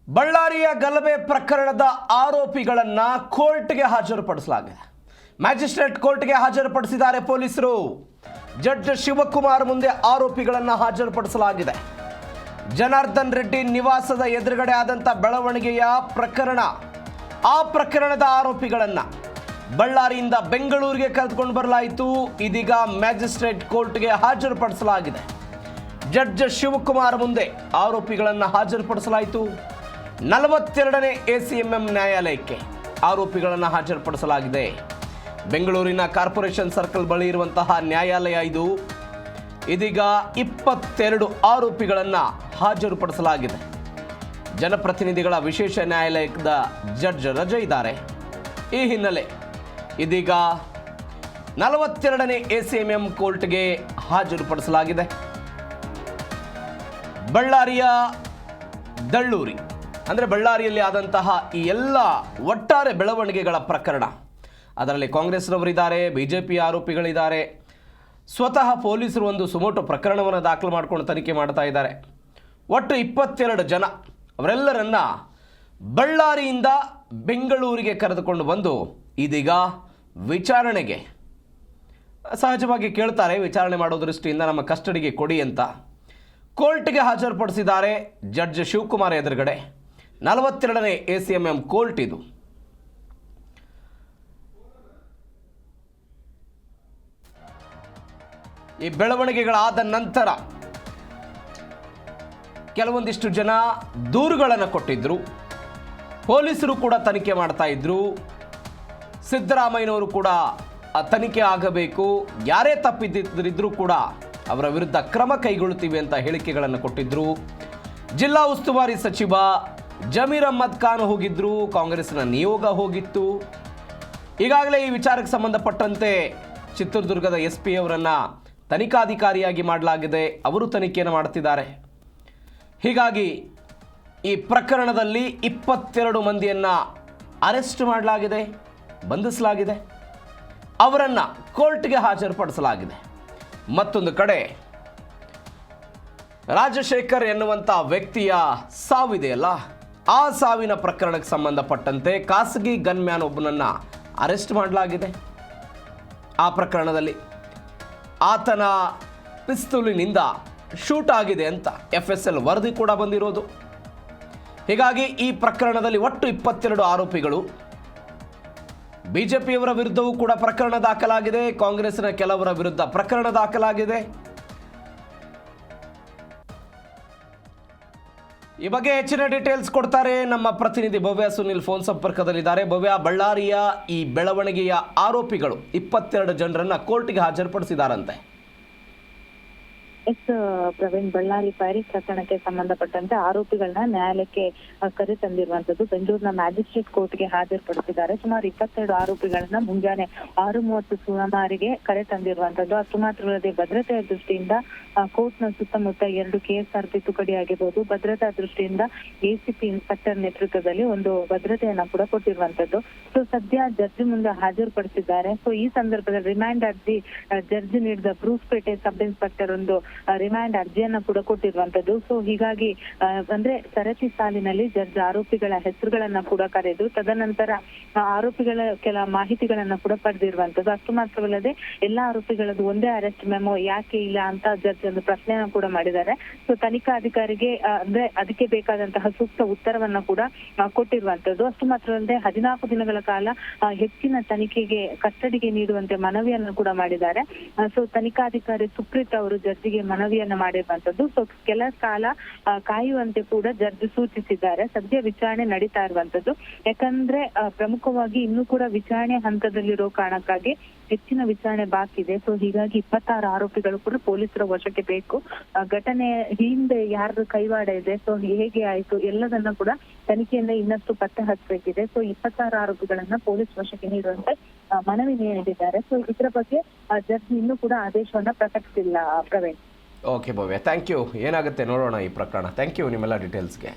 ಬಳ್ಳಾರಿಯ ಗಲಭೆ ಪ್ರಕರಣದ ಆರೋಪಿಗಳನ್ನ ಕೋರ್ಟ್ಗೆ ಹಾಜರುಪಡಿಸಲಾಗಿದೆ. ಮ್ಯಾಜಿಸ್ಟ್ರೇಟ್ ಕೋರ್ಟ್ಗೆ ಹಾಜರುಪಡಿಸಿದ್ದಾರೆ ಪೊಲೀಸರು. ಜಡ್ಜ್ ಶಿವಕುಮಾರ್ ಮುಂದೆ ಆರೋಪಿಗಳನ್ನ ಹಾಜರುಪಡಿಸಲಾಗಿದೆ. ಜನಾರ್ದನ್ ರೆಡ್ಡಿ ನಿವಾಸದ ಎದುರುಗಡೆ ಆದಂಥ ಬೆಳವಣಿಗೆಯ ಪ್ರಕರಣ, ಆ ಪ್ರಕರಣದ ಆರೋಪಿಗಳನ್ನ ಬಳ್ಳಾರಿಯಿಂದ ಬೆಂಗಳೂರಿಗೆ ಕರೆದುಕೊಂಡು ಬರಲಾಯಿತು. ಇದೀಗ ಮ್ಯಾಜಿಸ್ಟ್ರೇಟ್ ಕೋರ್ಟ್ಗೆ ಹಾಜರುಪಡಿಸಲಾಗಿದೆ. ಜಡ್ಜ್ ಶಿವಕುಮಾರ್ ಮುಂದೆ ಆರೋಪಿಗಳನ್ನು ಹಾಜರುಪಡಿಸಲಾಯಿತು. 42ನೇ ACMM ನ್ಯಾಯಾಲಯಕ್ಕೆ ಆರೋಪಿಗಳನ್ನು ಹಾಜರುಪಡಿಸಲಾಗಿದೆ. ಬೆಂಗಳೂರಿನ ಕಾರ್ಪೊರೇಷನ್ ಸರ್ಕಲ್ ಬಳಿ ಇರುವಂತಹ ನ್ಯಾಯಾಲಯ ಇದು. ಇದೀಗ 22 ಆರೋಪಿಗಳನ್ನು ಹಾಜರುಪಡಿಸಲಾಗಿದೆ. ಜನಪ್ರತಿನಿಧಿಗಳ ವಿಶೇಷ ನ್ಯಾಯಾಲಯದ ಜಡ್ಜ್ ರಜೆ ಇದ್ದಾರೆ. ಈ ಹಿನ್ನೆಲೆ ಇದೀಗ 42ನೇ ACMM ಕೋರ್ಟ್ಗೆ ಹಾಜರುಪಡಿಸಲಾಗಿದೆ. ಬಳ್ಳಾರಿಯ ದಳ್ಳೂರಿ ಅಂದರೆ ಬಳ್ಳಾರಿಯಲ್ಲಿ ಆದಂತಹ ಈ ಎಲ್ಲ ಒಟ್ಟಾರೆ ಬೆಳವಣಿಗೆಗಳ ಪ್ರಕರಣ, ಅದರಲ್ಲಿ ಕಾಂಗ್ರೆಸ್ನವರಿದ್ದಾರೆ, BJP ಆರೋಪಿಗಳಿದ್ದಾರೆ. ಸ್ವತಃ ಪೊಲೀಸರು ಒಂದು ಸುಮೋಟೋ ಪ್ರಕರಣವನ್ನು ದಾಖಲು ಮಾಡಿಕೊಂಡು ತನಿಖೆ ಮಾಡ್ತಾ ಇದ್ದಾರೆ. ಒಟ್ಟು 22 ಜನ, ಅವರೆಲ್ಲರನ್ನ ಬಳ್ಳಾರಿಯಿಂದ ಬೆಂಗಳೂರಿಗೆ ಕರೆದುಕೊಂಡು ಬಂದು ಇದೀಗ ವಿಚಾರಣೆಗೆ ಸಹಜವಾಗಿ ಕೇಳ್ತಾರೆ. ವಿಚಾರಣೆ ಮಾಡೋ ದೃಷ್ಟಿಯಿಂದ ನಮ್ಮ ಕಸ್ಟಡಿಗೆ ಕೊಡಿ ಅಂತ ಕೋರ್ಟ್ಗೆ ಹಾಜರುಪಡಿಸಿದ್ದಾರೆ ಜಡ್ಜ್ ಶಿವಕುಮಾರ್ ಎದುರುಗಡೆ. 42ನೇ ACMM ಕೋರ್ಟ್ ಇದು. ಈ ಬೆಳವಣಿಗೆಗಳಾದ ನಂತರ ಕೆಲವೊಂದಿಷ್ಟು ಜನ ದೂರುಗಳನ್ನು ಕೊಟ್ಟಿದ್ರು. ಪೊಲೀಸರು ಕೂಡ ತನಿಖೆ ಮಾಡ್ತಾ ಇದ್ರು. ಸಿದ್ದರಾಮಯ್ಯನವರು ಕೂಡ ತನಿಖೆ ಆಗಬೇಕು, ಯಾರೇ ತಪ್ಪಿದ್ದಿದ್ರೂ ಕೂಡ ಅವರ ವಿರುದ್ಧ ಕ್ರಮ ಕೈಗೊಳ್ಳುತ್ತೀವಿ ಅಂತ ಹೇಳಿಕೆಗಳನ್ನು ಕೊಟ್ಟಿದ್ರು. ಜಿಲ್ಲಾ ಉಸ್ತುವಾರಿ ಸಚಿವ ಜಮೀರ್ ಅಹ್ಮದ್ ಖಾನ್ ಹೋಗಿದ್ರು, ಕಾಂಗ್ರೆಸ್ನ ನಿಯೋಗ ಹೋಗಿತ್ತು. ಈಗಾಗಲೇ ಈ ವಿಚಾರಕ್ಕೆ ಸಂಬಂಧಪಟ್ಟಂತೆ ಚಿತ್ರದುರ್ಗದ SP ಅವರನ್ನು ತನಿಖಾಧಿಕಾರಿಯಾಗಿ ಮಾಡಲಾಗಿದೆ. ಅವರು ತನಿಖೆಯನ್ನು ಮಾಡ್ತಿದ್ದಾರೆ. ಹೀಗಾಗಿ ಈ ಪ್ರಕರಣದಲ್ಲಿ 22 ಮಂದಿಯನ್ನು ಅರೆಸ್ಟ್ ಮಾಡಲಾಗಿದೆ, ಬಂಧಿಸಲಾಗಿದೆ. ಅವರನ್ನು ಕೋರ್ಟ್ಗೆ ಹಾಜರುಪಡಿಸಲಾಗಿದೆ. ಮತ್ತೊಂದು ಕಡೆ ರಾಜಶೇಖರ್ ಎನ್ನುವಂಥ ವ್ಯಕ್ತಿಯ ಸಾವಿದೆಯಲ್ಲ, ಆ ಸಾವಿನ ಪ್ರಕರಣಕ್ಕೆ ಸಂಬಂಧಪಟ್ಟಂತೆ ಖಾಸಗಿ ಗನ್ಮ್ಯಾನ್ ಒಬ್ಬನನ್ನು ಅರೆಸ್ಟ್ ಮಾಡಲಾಗಿದೆ. ಆ ಪ್ರಕರಣದಲ್ಲಿ ಆತನ ಪಿಸ್ತೂಲಿನಿಂದ ಶೂಟ್ ಆಗಿದೆ ಅಂತ FSL ವರದಿ ಕೂಡ ಬಂದಿರೋದು. ಹೀಗಾಗಿ ಈ ಪ್ರಕರಣದಲ್ಲಿ ಒಟ್ಟು 22 ಆರೋಪಿಗಳು. BJPಯವರ ವಿರುದ್ಧವೂ ಕೂಡ ಪ್ರಕರಣ ದಾಖಲಾಗಿದೆ. ಕಾಂಗ್ರೆಸ್ನ ಕೆಲವರ ವಿರುದ್ಧ ಪ್ರಕರಣ ದಾಖಲಾಗಿದೆ. ಈ ಬಗ್ಗೆ ಹೆಚ್ಚಿನ ಡೀಟೇಲ್ಸ್ ಕೊಡ್ತಾರೆ ನಮ್ಮ ಪ್ರತಿನಿಧಿ ಭವ್ಯ ಸುನಿಲ್ ಫೋನ್ ಸಂಪರ್ಕದಲ್ಲಿದ್ದಾರೆ. ಭವ್ಯ, ಬಳ್ಳಾರಿಯ ಈ ಬೆಳವಣಿಗೆಯ ಆರೋಪಿಗಳು 22 ಜನರನ್ನ ಕೋರ್ಟ್ಗೆ ಹಾಜರುಪಡಿಸಿದಾರಂತೆ. ಪ್ರವೀಣ್, ಬಳ್ಳಾರಿ ಫೈರಿಂಗ್ ಪ್ರಕರಣಕ್ಕೆ ಸಂಬಂಧಪಟ್ಟಂತೆ ಆರೋಪಿಗಳನ್ನ ನ್ಯಾಯಾಲಯಕ್ಕೆ ಕರೆ ತಂದಿರುವಂತದ್ದು. ಬೆಂಗಳೂರಿನ ಮ್ಯಾಜಿಸ್ಟ್ರೇಟ್ ಕೋರ್ಟ್ಗೆ ಹಾಜರುಪಡಿಸಿದ್ದಾರೆ. ಸುಮಾರು 22 ಆರೋಪಿಗಳನ್ನ ಮುಂಜಾನೆ 6:30 ಸುಮಾರಿಗೆ ಕರೆ ತಂದಿರುವಂತದ್ದು. ಅಷ್ಟು ಮಾತ್ರವಲ್ಲದೆ ಭದ್ರತೆಯ ದೃಷ್ಟಿಯಿಂದ ಕೋರ್ಟ್ನ ಸುತ್ತಮುತ್ತ 2 KSRP ತುಕಡಿ ಆಗಿರ್ಬೋದು, ಭದ್ರತಾ ದೃಷ್ಟಿಯಿಂದ ACP ಇನ್ಸ್ಪೆಕ್ಟರ್ ನೇತೃತ್ವದಲ್ಲಿ ಒಂದು ಭದ್ರತೆಯನ್ನ ಕೂಡ ಕೊಟ್ಟಿರುವಂತದ್ದು. ಸೊ ಸದ್ಯ ಜಡ್ಜ್ ಮುಂದೆ ಹಾಜರುಪಡಿಸಿದ್ದಾರೆ. ಸೊ ಈ ಸಂದರ್ಭದಲ್ಲಿ ರಿಮ್ಯಾಂಡ್ ಅರ್ಜಿ ಜಡ್ಜ್ ನೀಡಿದ ಬ್ರೂಸ್ಪೇಟೆ ಸಬ್ ಇನ್ಸ್ಪೆಕ್ಟರ್ ಒಂದು ರಿಮ್ಯಾಂಡ್ ಅರ್ಜಿಯನ್ನ ಕೂಡ ಕೊಟ್ಟಿರುವಂತದ್ದು. ಸೊ ಹೀಗಾಗಿ ಅಂದ್ರೆ ಸರತಿ ಸಾಲಿನಲ್ಲಿ ಜಡ್ಜ್ ಆರೋಪಿಗಳ ಹೆಸರುಗಳನ್ನ ಕೂಡ ಕರೆದು ತದನಂತರ ಆರೋಪಿಗಳ ಕೆಲ ಮಾಹಿತಿಗಳನ್ನ ಕೂಡ ಪಡೆದಿರುವಂತದ್ದು. ಅಷ್ಟು ಮಾತ್ರವಲ್ಲದೆ ಎಲ್ಲಾ ಆರೋಪಿಗಳದ್ದು ಒಂದೇ ಅರೆಸ್ಟ್ ಮೆಮೊ ಯಾಕೆ ಇಲ್ಲ ಅಂತ ಜಡ್ಜ್ ಒಂದು ಪ್ರಶ್ನೆಯನ್ನ ಕೂಡ ಮಾಡಿದ್ದಾರೆ. ಸೊ ತನಿಖಾಧಿಕಾರಿಗೆ ಅಂದ್ರೆ ಅದಕ್ಕೆ ಬೇಕಾದಂತಹ ಸೂಕ್ತ ಉತ್ತರವನ್ನ ಕೂಡ ಕೊಟ್ಟಿರುವಂತದ್ದು. ಅಷ್ಟು ಮಾತ್ರವಲ್ಲದೆ 14 ದಿನಗಳ ಕಾಲ ಹೆಚ್ಚಿನ ತನಿಖೆಗೆ ಕಸ್ಟಡಿಗೆ ನೀಡುವಂತೆ ಮನವಿಯನ್ನು ಕೂಡ ಮಾಡಿದ್ದಾರೆ. ಸೊ ತನಿಖಾಧಿಕಾರಿ ಸುಪ್ರೀತ್ ಅವರು ಜಡ್ಜಿಗೆ ಮನವಿಯನ್ನ ಮಾಡಿರುವಂತದ್ದು. ಸೊ ಕೆಲ ಕಾಲ ಕಾಯುವಂತೆ ಕೂಡ ಜಡ್ಜ್ ಸೂಚಿಸಿದ್ದಾರೆ. ಸದ್ಯ ವಿಚಾರಣೆ ನಡೀತಾ ಇರುವಂತದ್ದು. ಯಾಕಂದ್ರೆ ಪ್ರಮುಖವಾಗಿ ಇನ್ನೂ ಕೂಡ ವಿಚಾರಣೆ ಹಂತದಲ್ಲಿರೋ ಕಾರಣಕ್ಕಾಗಿ ಹೆಚ್ಚಿನ ವಿಚಾರಣೆ ಬಾಕಿ ಇದೆ. ಸೊ ಹೀಗಾಗಿ 26 ಆರೋಪಿಗಳು ಕೂಡ ಪೊಲೀಸರ ವಶಕ್ಕೆ ಬೇಕು. ಘಟನೆ ಹಿಂದೆ ಯಾರ್ದು ಕೈವಾಡ ಇದೆ, ಸೊ ಹೇಗೆ ಆಯ್ತು ಎಲ್ಲದನ್ನ ಕೂಡ ತನಿಖೆಯಿಂದ ಇನ್ನಷ್ಟು ಪತ್ತೆ ಹಚ್ಚಬೇಕಿದೆ. ಸೊ 26 ಆರೋಪಿಗಳನ್ನ ಪೊಲೀಸ್ ವಶಕ್ಕೆ ನೀಡುವಂತೆ ಮನವಿ ನೀಡಿದ್ದಾರೆ. ಸೊ ಇದರ ಬಗ್ಗೆ ಜಡ್ಜ್ ಇನ್ನೂ ಕೂಡ ಆದೇಶವನ್ನ ಪ್ರಕಟಿಸಿಲ್ಲ. Praveen, okay Bhavya, thank you. ಏನಾಗುತ್ತೆ ನೋಡೋಣ ಈ ಪ್ರಕರಣ. ಥ್ಯಾಂಕ್ ಯು ನಿಮ್ಮೆಲ್ಲ ಡೀಟೇಲ್ಸ್ಗೆ.